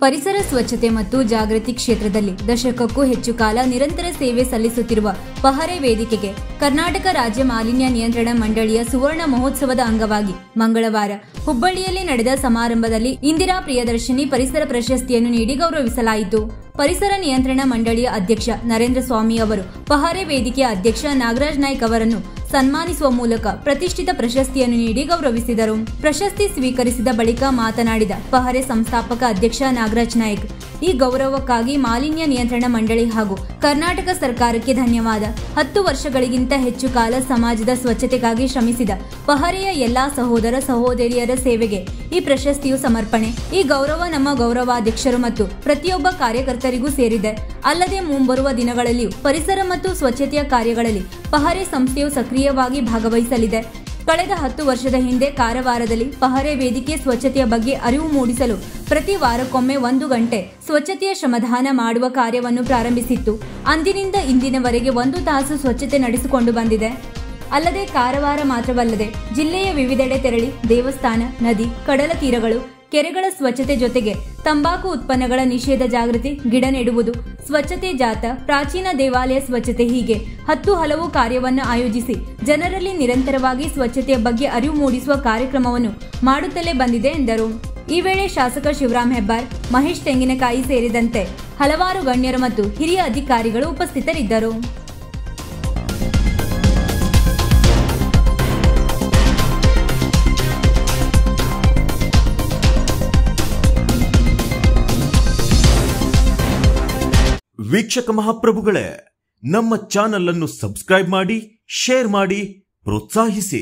ಪರಿಸರ ಸ್ವಚ್ಛತೆ ಮತ್ತು ಜಾಗೃತಿ ಕ್ಷೇತ್ರದಲ್ಲಿ ದಶಕಕ್ಕೂ ಹೆಚ್ಚು ಕಾಲ ನಿರಂತರ ಸೇವೆ ಸಲ್ಲಿಸುತ್ತಿರುವ ಪಹರೆ ವೇದಿಕೆಗೆ ಕರ್ನಾಟಕ ರಾಜ್ಯ ಮಾಲಿನ್ಯ ನಿಯಂತ್ರಣ ಮಂಡಳಿಯ ಸುವರ್ಣ ಮಹೋತ್ಸವದ ಅಂಗವಾಗಿ ಮಂಗಳವಾರ ಹುಬ್ಬಳ್ಳಿಯಲ್ಲಿ ನಡೆದ ಸಮಾರಂಭದಲ್ಲಿ ಇಂದಿರಾ ಪ್ರಿಯದರ್ಶಿನಿ ಪರಿಸರ ಪ್ರಶಸ್ತಿಯನ್ನು ನೀಡಿ ಗೌರವಿಸಲಾಯಿತು. ಪರಿಸರ ನಿಯಂತ್ರಣ ಮಂಡಳಿಯ ಅಧ್ಯಕ್ಷ ನರೇಂದ್ರ ಸ್ವಾಮಿ ಅವರು ಪಹರೆ ವೇದಿಕೆಯ ಅಧ್ಯಕ್ಷ ನಾಗರಾಜ್ ನಾಯ್ಕ್ ಅವರನ್ನು ಸನ್ಮಾನಿಸುವ ಮೂಲಕ ಪ್ರತಿಷ್ಠಿತ ಪ್ರಶಸ್ತಿಯನ್ನು ನೀಡಿ ಗೌರವಿಸಿದರು. ಪ್ರಶಸ್ತಿ ಸ್ವೀಕರಿಸಿದ ಬಳಿಕ ಮಾತನಾಡಿದ ಪಹರೆ ಸಂಸ್ಥಾಪಕ ಅಧ್ಯಕ್ಷ ನಾಗರಾಜ್ ನಾಯ್ಕ್, ಈ ಗೌರವಕ್ಕಾಗಿ ಮಾಲಿನ್ಯ ನಿಯಂತ್ರಣ ಮಂಡಳಿ ಹಾಗೂ ಕರ್ನಾಟಕ ಸರ್ಕಾರಕ್ಕೆ ಧನ್ಯವಾದ. 10 ವರ್ಷಗಳಿಗಿಂತ ಹೆಚ್ಚು ಕಾಲ ಸಮಾಜದ ಸ್ವಚ್ಛತೆಗಾಗಿ ಶ್ರಮಿಸಿದ ಪಹರೆಯ ಎಲ್ಲಾ ಸಹೋದರ ಸಹೋದರಿಯರ ಸೇವೆಗೆ ಈ ಪ್ರಶಸ್ತಿಯು ಸಮರ್ಪಣೆ. ಈ ಗೌರವ ನಮ್ಮ ಗೌರವಾಧ್ಯಕ್ಷರು ಮತ್ತು ಪ್ರತಿಯೊಬ್ಬ ಕಾರ್ಯಕರ್ತರಿಗೂ ಸೇರಿದೆ. ಅಲ್ಲದೆ ಮುಂಬರುವ ದಿನಗಳಲ್ಲಿಯೂ ಪರಿಸರ ಮತ್ತು ಸ್ವಚ್ಛತೆಯ ಕಾರ್ಯಗಳಲ್ಲಿ ಪಹರೆ ಸಂಸ್ಥೆಯು ಸಕ್ರಿಯವಾಗಿ ಭಾಗವಹಿಸಲಿದೆ. ಕಳೆದ 10 ವರ್ಷದ ಹಿಂದೆ ಕಾರವಾರದಲ್ಲಿ ಪಹರೆ ವೇದಿಕೆ ಸ್ವಚ್ಛತೆಯ ಬಗ್ಗೆ ಅರಿವು ಮೂಡಿಸಲು ಪ್ರತಿ ವಾರಕ್ಕೊಮ್ಮೆ 1 ಗಂಟೆ ಸ್ವಚ್ಛತೆಯ ಶ್ರಮದಾನ ಮಾಡುವ ಕಾರ್ಯವನ್ನು ಪ್ರಾರಂಭಿಸಿತ್ತು. ಅಂದಿನಿಂದ ಇಂದಿನವರೆಗೆ 1 ತಾಸು ಸ್ವಚ್ಛತೆ ನಡೆಸಿಕೊಂಡು ಬಂದಿದೆ. ಅಲ್ಲದೆ ಕಾರವಾರ ಮಾತ್ರವಲ್ಲದೆ ಜಿಲ್ಲೆಯ ವಿವಿಧೆಡೆ ತೆರಳಿ ದೇವಸ್ಥಾನ, ನದಿ, ಕಡಲ ತೀರಗಳು, ಕೆರೆಗಳ ಸ್ವಚ್ಛತೆ ಜೊತೆಗೆ ತಂಬಾಕು ಉತ್ಪನ್ನಗಳ ನಿಷೇಧ ಜಾಗೃತಿ, ಗಿಡ ನೆಡುವುದು, ಸ್ವಚ್ಛತೆ ಜಾಥಾ, ಪ್ರಾಚೀನ ದೇವಾಲಯ ಸ್ವಚ್ಛತೆ ಹೀಗೆ 10 ಹಲವು ಕಾರ್ಯವನ್ನು ಆಯೋಜಿಸಿ ಜನರಲ್ಲಿ ನಿರಂತರವಾಗಿ ಸ್ವಚ್ಛತೆಯ ಬಗ್ಗೆ ಅರಿವು ಮೂಡಿಸುವ ಕಾರ್ಯಕ್ರಮವನ್ನು ಮಾಡುತ್ತಲೇ ಬಂದಿದೆ ಎಂದರು. ಈ ವೇಳೆ ಶಾಸಕ ಶಿವರಾಮ್ ಹೆಬ್ಬಾರ್, ಮಹೇಶ್ ತೆಂಗಿನಕಾಯಿ ಸೇರಿದಂತೆ ಹಲವಾರು ಗಣ್ಯರು ಮತ್ತು ಹಿರಿಯ ಅಧಿಕಾರಿಗಳು ಉಪಸ್ಥಿತರಿದ್ದರು. ವೀಕ್ಷಕ ಮಹಾಪ್ರಭುಗಳೇ, ನಮ್ಮ ಚಾನಲ್ ಅನ್ನು ಸಬ್ಸ್ಕ್ರೈಬ್ ಮಾಡಿ, ಶೇರ್ ಮಾಡಿ, ಪ್ರೋತ್ಸಾಹಿಸಿ.